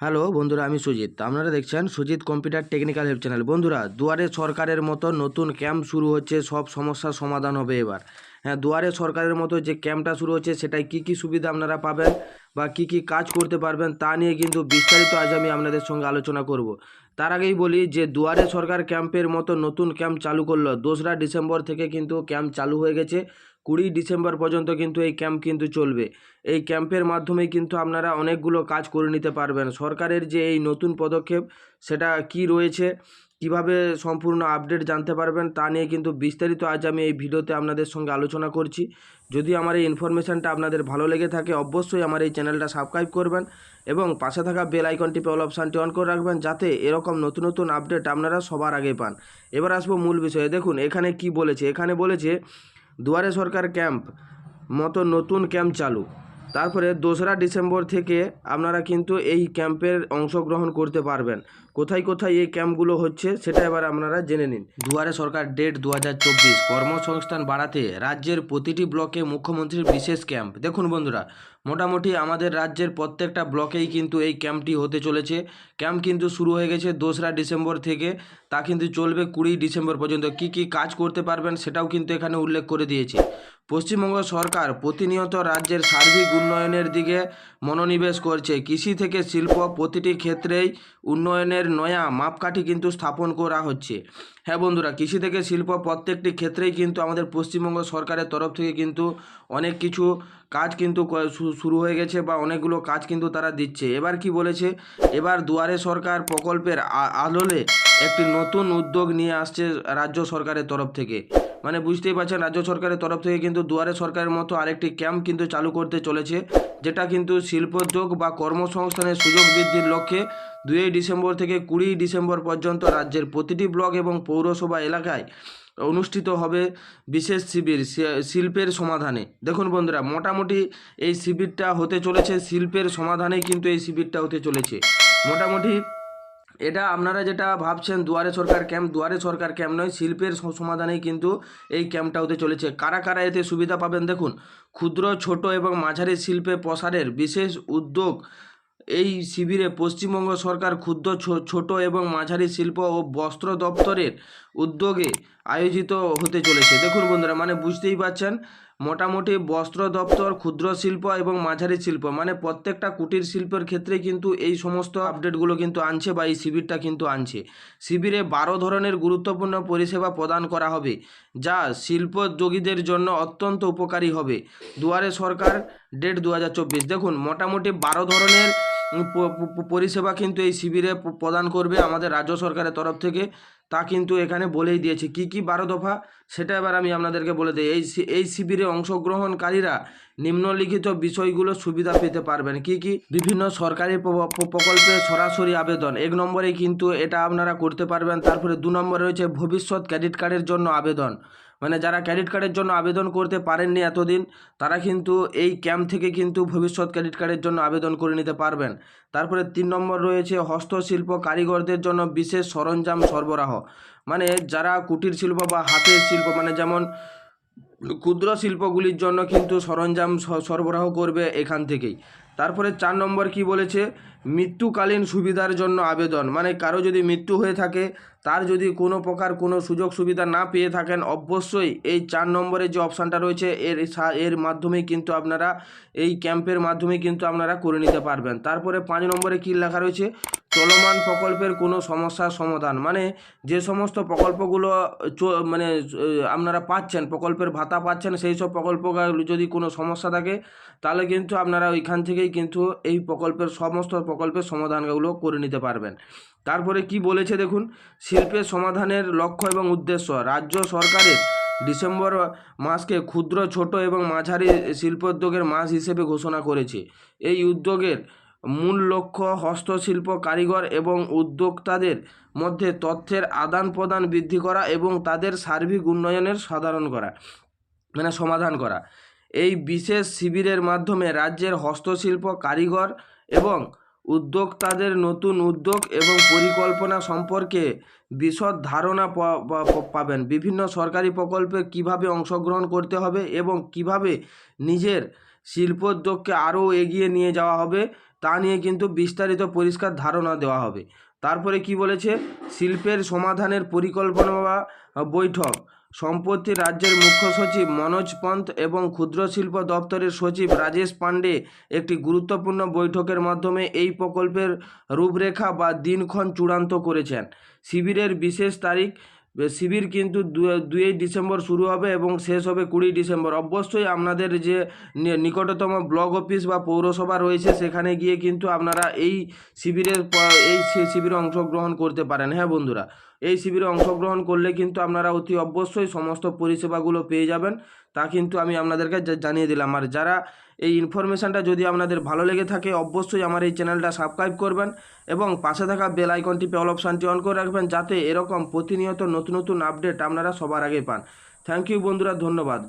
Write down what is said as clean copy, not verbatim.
Hello বন্ধুরা, আমি সুজিত। আপনারা দেখছেন Sujit computer technical help channel. বন্ধুরা, দুয়ারে সরকারের মতো নতুন ক্যাম্প শুরু হচ্ছে, সব সমস্যার সমাধান হবে এবার। হ্যাঁ, দুয়ারে সরকারের মতো যে ক্যাম্পটা শুরু হচ্ছে সেটাই কী কী সুবিধা আপনারা পাবেন বা কী কী কাজ করতে পারবেন তা নিয়ে কিন্তু বিস্তারিত আজ আমি আপনাদের সঙ্গে আলোচনা করব। তার আগেই বলি যে দুয়ারে সরকার ক্যাম্পের মতো নতুন ক্যাম্প চালু করলো 2রা ডিসেম্বর থেকে, কিন্তু ক্যাম্প চালু হয়ে গেছে। 20 ডিসেম্বর পর্যন্ত কিন্তু এই ক্যাম্প কিন্তু চলবে। এই ক্যাম্পের মাধ্যমে কিন্তু আপনারা অনেকগুলো কাজ করে নিতে পারবেন। সরকারের যে এই নতুন পদক্ষেপ সেটা কি রয়েছে, কিভাবে সম্পূর্ণ আপডেট জানতে পারবেন তা নিয়ে কিন্তু বিস্তারিত আজ আমি এই ভিডিওতে আপনাদের সঙ্গে আলোচনা করছি। যদি আমার এই ইনফরমেশানটা আপনাদের ভালো লেগে থাকে অবশ্যই আমার এই চ্যানেলটা সাবস্ক্রাইব করবেন এবং পাশে থাকা বেল আইকন টিপে অল অপশানটি অন করে রাখবেন, যাতে এরকম নতুন নতুন আপডেট আপনারা সবার আগে পান। এবার আসবো মূল বিষয়ে। দেখুন এখানে কি বলেছে। এখানে বলেছে দুয়ারে সরকার ক্যাম্প মতো নতুন ক্যাম্প চালু। তারপরে 2রা ডিসেম্বর থেকে আপনারা কিন্তু এই ক্যাম্পের অংশগ্রহণ করতে পারবেন। কোথায় কোথায় এই ক্যাম্পগুলো হচ্ছে সেটা এবার আপনারা জেনে নিন। দুয়ারে সরকার ডেট 2024, কর্মসংস্থান বাড়াতে রাজ্যের প্রতিটি ব্লকে মুখ্যমন্ত্রীর বিশেষ ক্যাম্প। দেখুন বন্ধুরা, মোটামুটি আমাদের রাজ্যের প্রত্যেকটা ব্লকেই কিন্তু এই ক্যাম্পটি হতে চলেছে। ক্যাম্প কিন্তু শুরু হয়ে গেছে 2রা ডিসেম্বর থেকে, তা কিন্তু চলবে 20 ডিসেম্বর পর্যন্ত। কি কি কাজ করতে পারবেন সেটাও কিন্তু এখানে উল্লেখ করে দিয়েছে। পশ্চিমবঙ্গ সরকার প্রতিনিয়ত রাজ্যের সার্বিক উন্নয়নের দিকে মনোনিবেশ করছে। কৃষি থেকে শিল্প, প্রতিটি ক্ষেত্রেই উন্নয়নের নয়া মাপকাঠি কিন্তু স্থাপন করা হচ্ছে। হ্যাঁ বন্ধুরা, কৃষি থেকে শিল্প প্রত্যেকটি ক্ষেত্রেই কিন্তু আমাদের পশ্চিমবঙ্গ সরকারের তরফ থেকে কিন্তু অনেক কিছু কাজ কিন্তু শুরু হয়ে গেছে বা অনেকগুলো কাজ কিন্তু তারা দিচ্ছে। এবার কি বলেছে, এবার দুয়ারে সরকার প্রকল্পের আলোলে একটি নতুন উদ্যোগ নিয়ে আসছে রাজ্য সরকারের তরফ থেকে। মানে বুঝতেই পারছেন, রাজ্য সরকারের তরফ থেকে কিন্তু দুয়ারে সরকারের মতো আরেকটি ক্যাম্প কিন্তু চালু করতে চলেছে, যেটা কিন্তু শিল্পোদ্যোগ বা কর্মসংস্থানের সুযোগ বৃদ্ধির লক্ষ্যে 2 ডিসেম্বর থেকে 20 ডিসেম্বর পর্যন্ত রাজ্যের প্রতিটি ব্লক এবং পৌরসভা এলাকায় অনুষ্ঠিত হবে বিশেষ শিবির শিল্পের সমাধানে। দেখুন বন্ধুরা, মোটামুটি এই শিবিরটা হতে চলেছে শিল্পের সমাধানেই কিন্তু এই শিবিরটা হতে চলেছে। মোটামুটি এটা আপনারা যেটা ভাবছেন দুয়ারে সরকার ক্যাম্প, দুয়ারে সরকার ক্যাম্প নয়, শিল্পের সমাধানেই কিন্তু এই ক্যাম্পটা হতে চলেছে। কারা কারা এতে সুবিধা পাবেন দেখুন। ক্ষুদ্র, ছোট এবং মাঝারি শিল্পে প্রসারের বিশেষ উদ্যোগ। এই শিবিরে পশ্চিমবঙ্গ সরকার ক্ষুদ্র, ছোট এবং মাঝারি শিল্প ও বস্ত্র দপ্তরের উদ্যোগে আয়োজিত হতে চলেছে। দেখুন বন্ধুরা, মানে বুঝতেই পারছেন, মোটামুটি বস্ত্র দপ্তর, ক্ষুদ্র শিল্প এবং মাঝারি শিল্প, মানে প্রত্যেকটা কুটির শিল্পের ক্ষেত্রে কিন্তু এই সমস্ত আপডেটগুলো কিন্তু আনছে বা এই শিবিরটা কিন্তু আনছে। শিবিরে 12 ধরনের গুরুত্বপূর্ণ পরিষেবা প্রদান করা হবে, যা শিল্পোদ্যোগীদের জন্য অত্যন্ত উপকারী হবে। দুয়ারে সরকার ডেট 2024। দেখুন মোটামুটি 12 ধরনের পরিষেবা কিন্তু এই শিবিরে প্রদান করবে আমাদের রাজ্য সরকারের তরফ থেকে। তা কিন্তু এখানে বলেই দিয়েছে কি কি 12 দফা, সেটা এবার আমি আপনাদেরকে বলে দিই। এই শিবিরে অংশগ্রহণকারীরা নিম্নলিখিত বিষয়গুলো সুবিধা পেতে পারবেন। কি কি? বিভিন্ন সরকারি প্রকল্পে সরাসরি আবেদন, 1 নম্বরে কিন্তু এটা আপনারা করতে পারবেন। তারপরে 2 নম্বরে রয়েছে ভবিষ্যৎ ক্রেডিট কার্ডের জন্য আবেদন, মানে যারা ক্রেডিট কার্ডের জন্য আবেদন করতে পারেননি এতদিন, তারা কিন্তু এই ক্যাম্প থেকে কিন্তু ভবিষ্যৎ ক্রেডিট কার্ডের জন্য আবেদন করে নিতে পারবেন। তারপরে 3 নম্বর রয়েছে হস্তশিল্প কারিগরদের জন্য বিশেষ সরঞ্জাম সরবরাহ, মানে যারা কুটির শিল্প বা হাতের শিল্প, মানে যেমন ক্ষুদ্র শিল্পগুলির জন্য কিন্তু সরঞ্জাম সরবরাহ করবে এখান থেকেই। তারপরে 4 নম্বর কি বলেছে, মৃত্যুকালীন সুবিধার জন্য আবেদন, মানে কারো যদি মৃত্যু হয়ে থাকে, তার যদি কোনো প্রকার কোনো সুযোগ সুবিধা না পেয়ে থাকেন, অবশ্যই এই 4 নম্বরের যে অপশানটা রয়েছে এর মাধ্যমেই কিন্তু আপনারা এই ক্যাম্পের মাধ্যমে কিন্তু আপনারা করে নিতে পারবেন। তারপরে 5 নম্বরে কী লেখা রয়েছে, চলমান প্রকল্পের কোনো সমস্যার সমাধান, মানে যে সমস্ত প্রকল্পগুলো মানে আপনারা পাচ্ছেন, প্রকল্পের ভাতা পাচ্ছেন, সেই সব প্রকল্পগুলো যদি কোনো সমস্যা থাকে তাহলে কিন্তু আপনারা ওইখান থেকেই কিন্তু এই সমস্ত প্রকল্পের সমাধানগুলো করে নিতে পারবেন। তারপরে কি বলেছে দেখুন, শিল্পের সমাধানের লক্ষ্য এবং উদ্দেশ্য। রাজ্য সরকারের ডিসেম্বর মাসকে ক্ষুদ্র, ছোট এবং মাঝারি শিল্পোদ্যোগের মাস হিসেবে ঘোষণা করেছে। এই উদ্যোগের মূল লক্ষ্য হস্তশিল্প কারিগর এবং উদ্যোক্তাদের মধ্যে তথ্যের আদান প্রদান বৃদ্ধি করা এবং তাদের সার্বিক উন্নয়নের সমাধান করা। এই বিশেষ শিবিরের মাধ্যমে রাজ্যের হস্তশিল্প কারিগর এবং উদ্যোক্তাদের নতুন উদ্যোগ এবং পরিকল্পনা সম্পর্কে বিশদ ধারণা পাবেন। বিভিন্ন সরকারি প্রকল্পে কিভাবে অংশগ্রহণ করতে হবে এবং কিভাবে নিজের শিল্পোদ্যোগকে আরও এগিয়ে নিয়ে যাওয়া হবে, তা নিয়ে কিন্তু বিস্তারিত পরিষ্কার ধারণা দেওয়া হবে। তারপরে কি বলেছে, শিল্পের সমাধানের পরিকল্পনা বা বৈঠক। সম্প্রতি রাজ্যের মুখ্য সচিব মনোজ পন্ত এবং ক্ষুদ্র শিল্প দপ্তরের সচিব রাজেশ পান্ডে একটি গুরুত্বপূর্ণ বৈঠকের মাধ্যমে এই প্রকল্পের রূপরেখা বা দিনক্ষণ চূড়ান্ত করেছেন। শিবিরের বিশেষ তারিখ, শিবির কিন্তু 2 ডিসেম্বর শুরু হবে এবং শেষ হবে 20 ডিসেম্বর। অবশ্যই আপনাদের যে নিকটতম ব্লক অফিস বা পৌরসভা রয়েছে সেখানে গিয়ে কিন্তু আপনারা এই শিবিরে অংশগ্রহণ করতে পারেন। হ্যাঁ বন্ধুরা, এই শিবিরে অংশগ্রহণ করলে কিন্তু আপনারা অতি অবশ্যই সমস্ত পরিষেবাগুলো পেয়ে যাবেন, তা কিন্তু আমি আপনাদেরকে জানিয়ে দিলাম। আর যারা এই ইনফরমেশানটা যদি আপনাদের ভালো লেগে থাকে অবশ্যই আমার এই চ্যানেলটা সাবস্ক্রাইব করবেন এবং পাশে থাকা বেল আইকন টিপে অল অপশানটি অন করে রাখবেন, যাতে এরকম প্রতিনিয়ত নতুন নতুন আপডেট আপনারা সবার আগে পান। থ্যাংক ইউ বন্ধুরা, ধন্যবাদ।